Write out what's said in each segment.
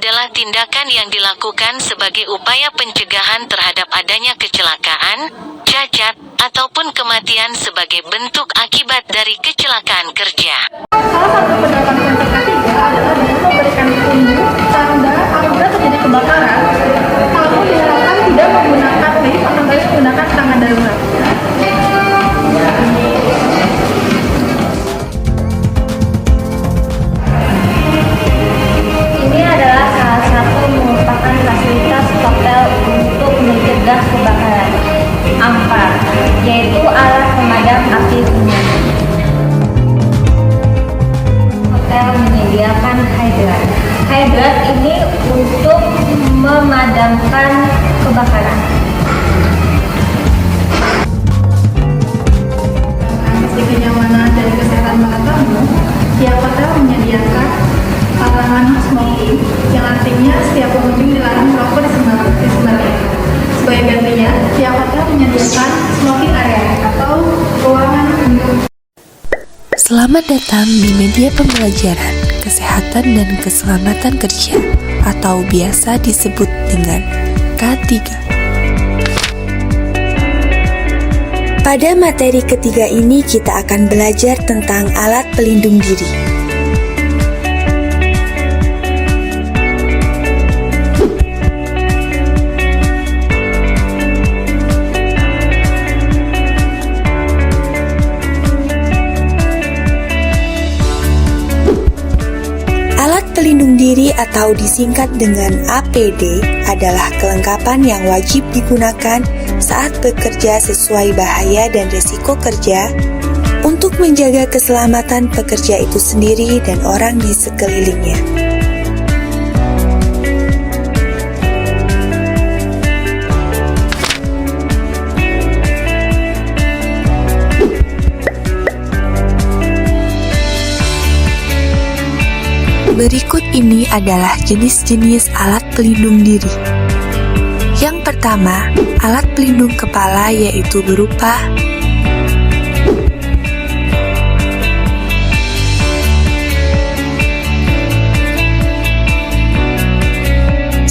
adalah tindakan yang dilakukan sebagai upaya pencegahan terhadap adanya kecelakaan, cacat, ataupun kematian sebagai bentuk akibat dari kecelakaan kerja. Salah satu penerapan konsep ketiga adalah dengan memberikan petunjuk tanda apabila terjadi kebakaran. Hal itu diharapkan tidak menggunakan lift, akan tapi menggunakan tangan darurat. Ini adalah salah satu merupakan fasilitas hotel untuk mencegah kebakaran, AMPAR, yaitu alat pemadam api umum. Hotel menyediakan hidran. Hidran ini untuk memadamkan kebakaran. Meski kenyamanan dan kesehatan para tamu, pihak hotel menyediakan larangan smoking, yang artinya setiap pengunjung dilarang merokok di sebenarnya. Sebagai gantinya, pihak hotel menyediakan smoking area atau ruangan untuk. Selamat datang di media pembelajaran kesehatan dan keselamatan kerja atau biasa disebut dengan K3. Pada materi ketiga ini kita akan belajar tentang alat pelindung diri. Alat pelindung diri atau disingkat dengan APD adalah kelengkapan yang wajib digunakan saat bekerja sesuai bahaya dan risiko kerja untuk menjaga keselamatan pekerja itu sendiri dan orang di sekelilingnya. Berikut ini adalah jenis-jenis alat pelindung diri. Yang pertama, alat pelindung kepala yaitu berupa 1.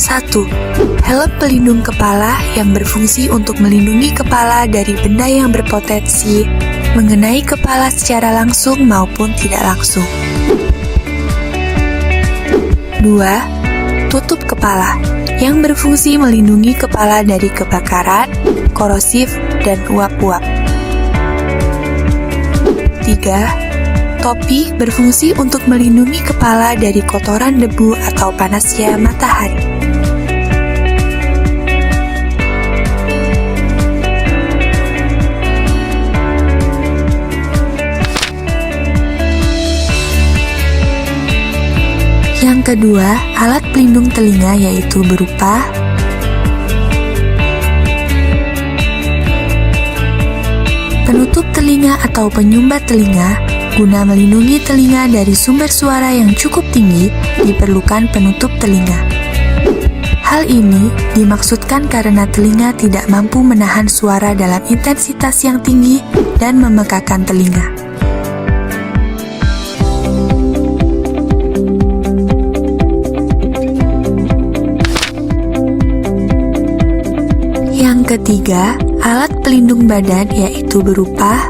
Helm pelindung kepala yang berfungsi untuk melindungi kepala dari benda yang berpotensi mengenai kepala secara langsung maupun tidak langsung. 2. Tutup kepala yang berfungsi melindungi kepala dari kebakaran, korosif, dan uap-uap. 3. Topi berfungsi untuk melindungi kepala dari kotoran debu atau panasnya matahari. 2. Alat pelindung telinga yaitu berupa penutup telinga atau penyumbat telinga. Guna melindungi telinga dari sumber suara yang cukup tinggi, diperlukan penutup telinga. Hal ini dimaksudkan karena telinga tidak mampu menahan suara dalam intensitas yang tinggi dan memekakan telinga. Yang ketiga, alat pelindung badan yaitu berupa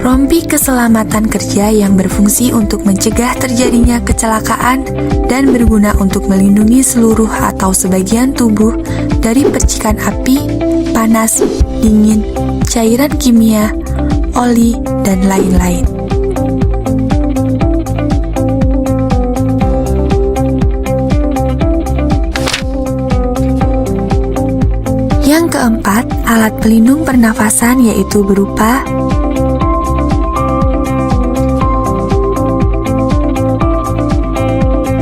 rompi keselamatan kerja yang berfungsi untuk mencegah terjadinya kecelakaan dan berguna untuk melindungi seluruh atau sebagian tubuh dari percikan api, panas, dingin, cairan kimia, oli, dan lain-lain. Yang keempat, alat pelindung pernafasan yaitu berupa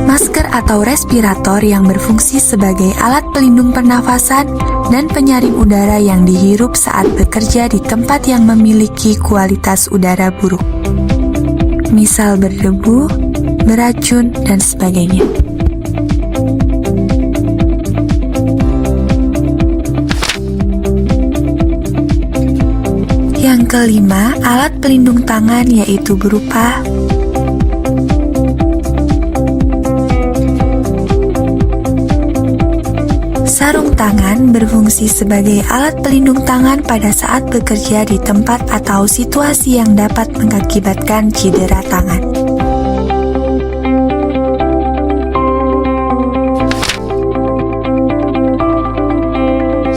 masker atau respirator yang berfungsi sebagai alat pelindung pernafasan dan penyaring udara yang dihirup saat bekerja di tempat yang memiliki kualitas udara buruk, misal berdebu, beracun, dan sebagainya. Yang kelima, alat pelindung tangan yaitu berupa sarung tangan berfungsi sebagai alat pelindung tangan pada saat bekerja di tempat atau situasi yang dapat mengakibatkan cedera tangan.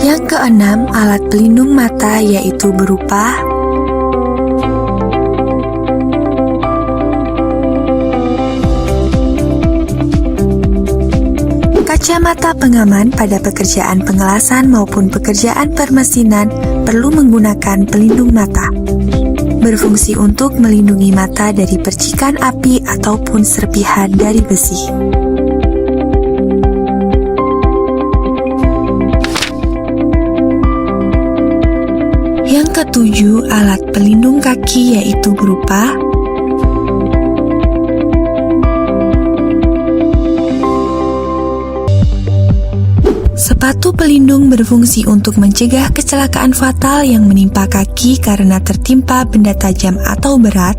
Yang keenam, alat pelindung mata yaitu berupa kacamata pengaman. Pada pekerjaan pengelasan maupun pekerjaan permesinan perlu menggunakan pelindung mata. Berfungsi untuk melindungi mata dari percikan api ataupun serpihan dari besi. Yang ketujuh, alat pelindung kaki yaitu berupa sepatu pelindung. Berfungsi untuk mencegah kecelakaan fatal yang menimpa kaki karena tertimpa benda tajam atau berat,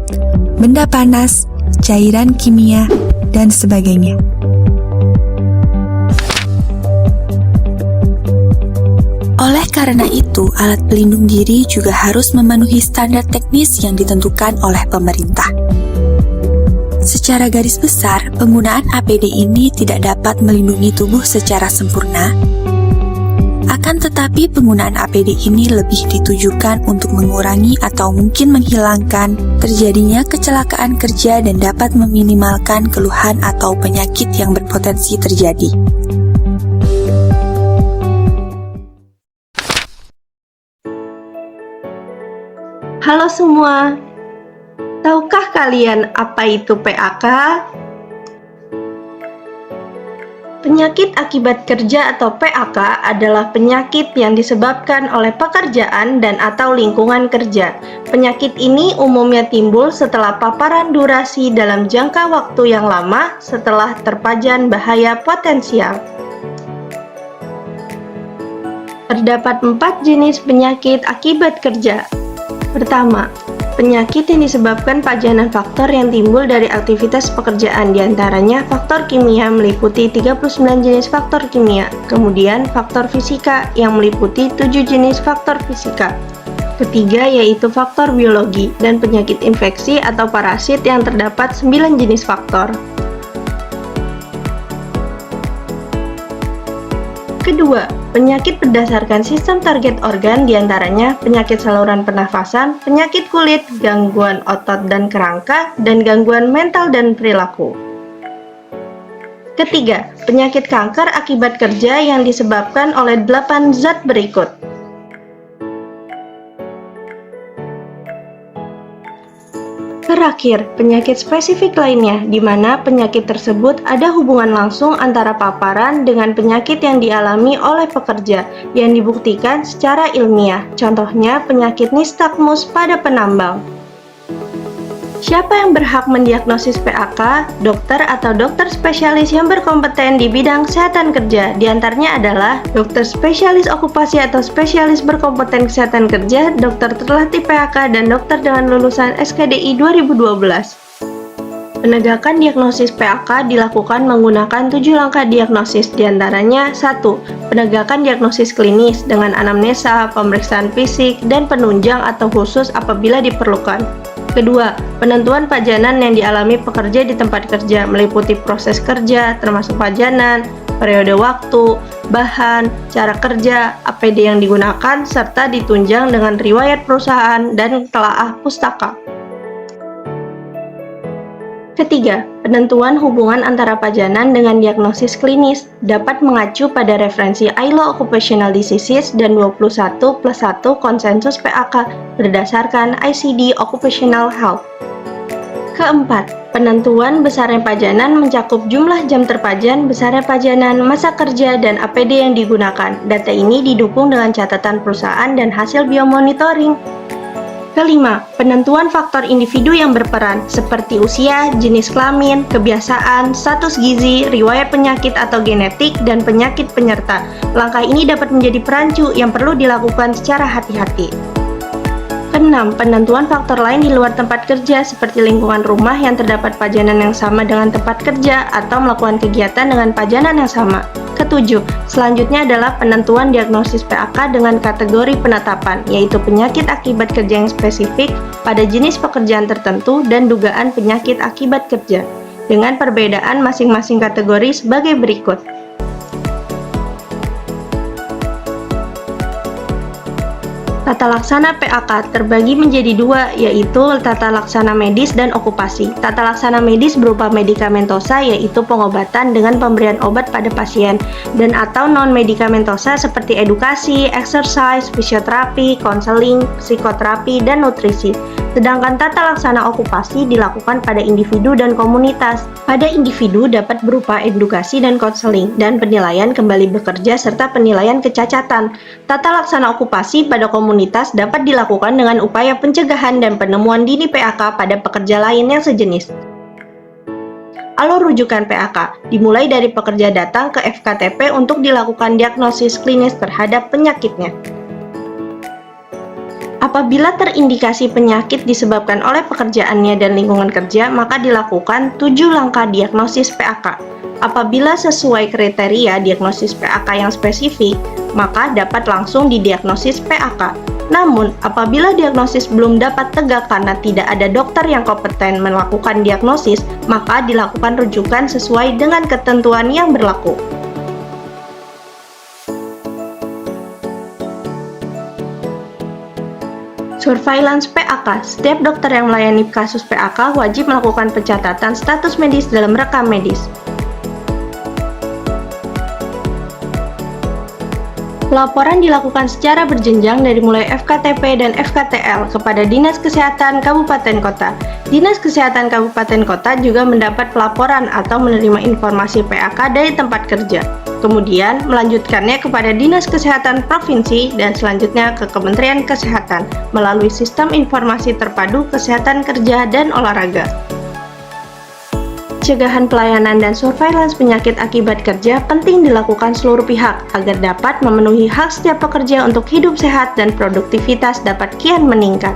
benda panas, cairan kimia, dan sebagainya. Oleh karena itu, alat pelindung diri juga harus memenuhi standar teknis yang ditentukan oleh pemerintah. Secara garis besar, penggunaan APD ini tidak dapat melindungi tubuh secara sempurna. Akan tetapi, penggunaan APD ini lebih ditujukan untuk mengurangi atau mungkin menghilangkan terjadinya kecelakaan kerja dan dapat meminimalkan keluhan atau penyakit yang berpotensi terjadi. Halo semua, tahukah kalian apa itu PAK? Penyakit akibat kerja atau PAK adalah penyakit yang disebabkan oleh pekerjaan dan atau lingkungan kerja. Penyakit ini umumnya timbul setelah paparan durasi dalam jangka waktu yang lama setelah terpajan bahaya potensial. Terdapat 4 jenis penyakit akibat kerja. Pertama, penyakit yang disebabkan pajanan faktor yang timbul dari aktivitas pekerjaan, diantaranya faktor kimia meliputi 39 jenis faktor kimia, kemudian faktor fisika yang meliputi 7 jenis faktor fisika. Ketiga yaitu faktor biologi dan penyakit infeksi atau parasit yang terdapat 9 jenis faktor. Kedua, penyakit berdasarkan sistem target organ, diantaranya penyakit saluran pernafasan, penyakit kulit, gangguan otot dan kerangka, dan gangguan mental dan perilaku. Ketiga, penyakit kanker akibat kerja yang disebabkan oleh 8 zat berikut. Terakhir, penyakit spesifik lainnya, di mana penyakit tersebut ada hubungan langsung antara paparan dengan penyakit yang dialami oleh pekerja, yang dibuktikan secara ilmiah. Contohnya, penyakit nistagmus pada penambang. Siapa yang berhak mendiagnosis PAK? Dokter atau dokter spesialis yang berkompeten di bidang kesehatan kerja. Di antaranya adalah dokter spesialis okupasi atau spesialis berkompeten kesehatan kerja, dokter terlatih PAK, dan dokter dengan lulusan SKDI 2012. Penegakan diagnosis PAK dilakukan menggunakan 7 langkah diagnosis, diantaranya 1. Penegakan diagnosis klinis dengan anamnesa, pemeriksaan fisik, dan penunjang atau khusus apabila diperlukan. Kedua, penentuan pajanan yang dialami pekerja di tempat kerja meliputi proses kerja, termasuk pajanan, periode waktu, bahan, cara kerja, APD yang digunakan, serta ditunjang dengan riwayat perusahaan dan telaah pustaka. Ketiga, penentuan hubungan antara pajanan dengan diagnosis klinis dapat mengacu pada referensi ILO Occupational Diseases dan 21+1 konsensus PAK berdasarkan ICD Occupational Health. Keempat, penentuan besarnya pajanan mencakup jumlah jam terpajan, besarnya pajanan, masa kerja, dan APD yang digunakan. Data ini didukung dengan catatan perusahaan dan hasil biomonitoring. Kelima, penentuan faktor individu yang berperan seperti usia, jenis kelamin, kebiasaan, status gizi, riwayat penyakit atau genetik, dan penyakit penyerta. Langkah ini dapat menjadi perancu yang perlu dilakukan secara hati-hati. Keenam, penentuan faktor lain di luar tempat kerja seperti lingkungan rumah yang terdapat pajanan yang sama dengan tempat kerja atau melakukan kegiatan dengan pajanan yang sama. Ketujuh, selanjutnya adalah penentuan diagnosis PAK dengan kategori penetapan, yaitu penyakit akibat kerja yang spesifik pada jenis pekerjaan tertentu dan dugaan penyakit akibat kerja, dengan perbedaan masing-masing kategori sebagai berikut. Tata laksana PAK terbagi menjadi dua, yaitu tata laksana medis dan okupasi. Tata laksana medis berupa medikamentosa, yaitu pengobatan dengan pemberian obat pada pasien, dan atau non-medikamentosa seperti edukasi, exercise, fisioterapi, konseling, psikoterapi, dan nutrisi. Sedangkan tata laksana okupasi dilakukan pada individu dan komunitas. Pada individu dapat berupa edukasi dan konseling, dan penilaian kembali bekerja serta penilaian kecacatan. Tata laksana okupasi pada komunitas dapat dilakukan dengan upaya pencegahan dan penemuan dini PAK pada pekerja lain yang sejenis. Alur rujukan PAK dimulai dari pekerja datang ke FKTP untuk dilakukan diagnosis klinis terhadap penyakitnya. Apabila terindikasi penyakit disebabkan oleh pekerjaannya dan lingkungan kerja, maka dilakukan 7 langkah diagnosis PAK. Apabila sesuai kriteria diagnosis PAK yang spesifik, maka dapat langsung didiagnosis PAK. Namun, apabila diagnosis belum dapat tegak karena tidak ada dokter yang kompeten melakukan diagnosis, maka dilakukan rujukan sesuai dengan ketentuan yang berlaku. Surveillance PAK. Setiap dokter yang melayani kasus PAK wajib melakukan pencatatan status medis dalam rekam medis. Pelaporan dilakukan secara berjenjang dari mulai FKTP dan FKTL kepada Dinas Kesehatan Kabupaten Kota. Dinas Kesehatan Kabupaten Kota juga mendapat pelaporan atau menerima informasi PAK dari tempat kerja. Kemudian melanjutkannya kepada Dinas Kesehatan Provinsi dan selanjutnya ke Kementerian Kesehatan melalui Sistem Informasi Terpadu Kesehatan Kerja dan Olahraga. Pencegahan pelayanan dan surveillance penyakit akibat kerja penting dilakukan seluruh pihak agar dapat memenuhi hak setiap pekerja untuk hidup sehat dan produktivitas dapat kian meningkat.